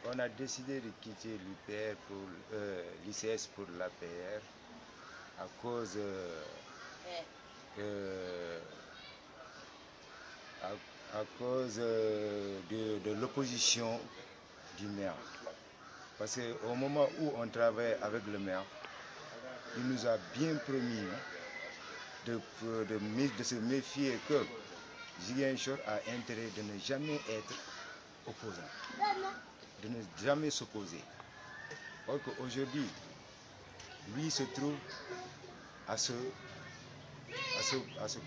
on a décidé de quitter l'UPR pour l'ICS pour l'APR à cause de l'opposition du maire. Parce qu'au moment où on travaille avec le maire, il nous a bien promis de se méfier que Ziguinchor a intérêt de ne jamais être opposant, de ne jamais s'opposer. Or qu'aujourd'hui, lui se trouve à ces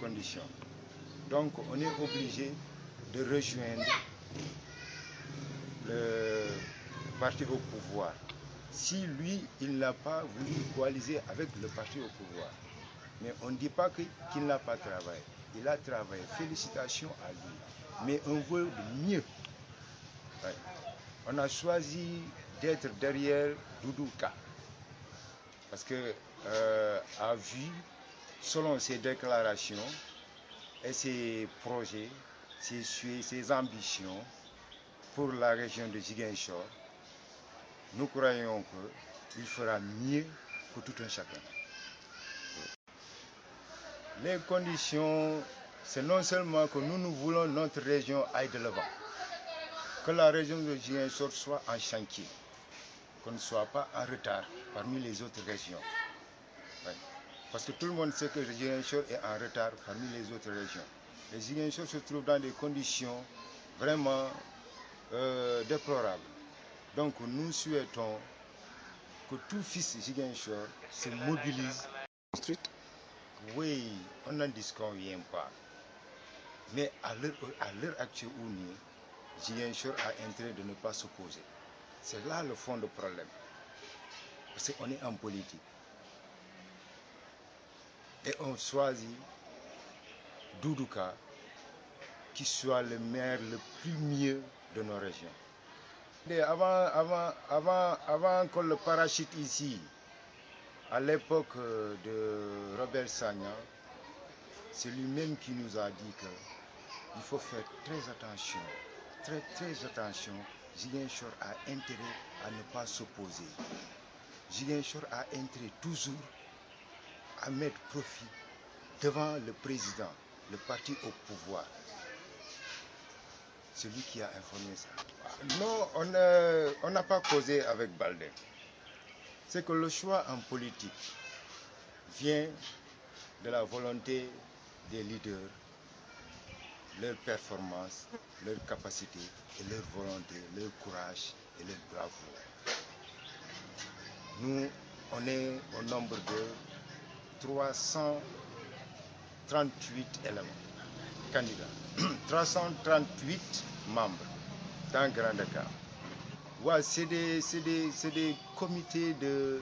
conditions. Donc on est obligé de rejoindre le parti au pouvoir. Si lui, il n'a pas voulu coaliser avec le parti au pouvoir, mais on ne dit pas qu'il n'a pas travaillé. Il a travaillé, félicitations à lui. Mais on veut de mieux. Ouais. On a choisi d'être derrière Doudou Ka. Parce que, à vue, selon ses déclarations et ses projets, ses ambitions pour la région de Ziguinchor, nous croyons qu'il fera mieux que tout un chacun. Les conditions, c'est non seulement que nous voulons notre région aille de l'avant, que la région de Ziguinchor soit en chantier, qu'on ne soit pas en retard parmi les autres régions. Ouais. Parce que tout le monde sait que Ziguinchor est en retard parmi les autres régions. Et Ziguinchor se trouve dans des conditions vraiment déplorables. Donc nous souhaitons que tout fils Ziguinchor se mobilise. Oui, on n'en disconvient pas. Mais à l'heure actuelle où nous sommes, Ziguinchor a intérêt de ne pas s'opposer. C'est là le fond du problème. Parce qu'on est en politique. Et on choisit Doudou Ka qui soit le maire le plus mieux de nos régions. Et avant que le parachute ici, à l'époque de Robert Sagna, c'est lui-même qui nous a dit qu'il faut faire très attention, très attention. Ziguinchor a intérêt à ne pas s'opposer. Ziguinchor a intérêt toujours à mettre profit devant le président, le parti au pouvoir. C'est lui qui a informé ça. Non, on n'a pas causé avec Baldé. C'est que le choix en politique vient de la volonté des leaders, leur performance, leur capacité et leur volonté, leur courage et leur bravoure. Nous, on est au nombre de 338 éléments, candidats, 338 membres dans Grand Dakar. Ouais, c'est des comités de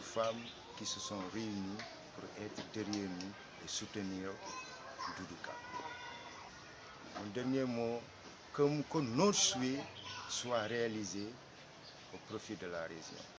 femmes qui se sont réunies pour être derrière nous et soutenir Doudou Ka. Mon dernier mot, que nos souhaits soient réalisés au profit de la région.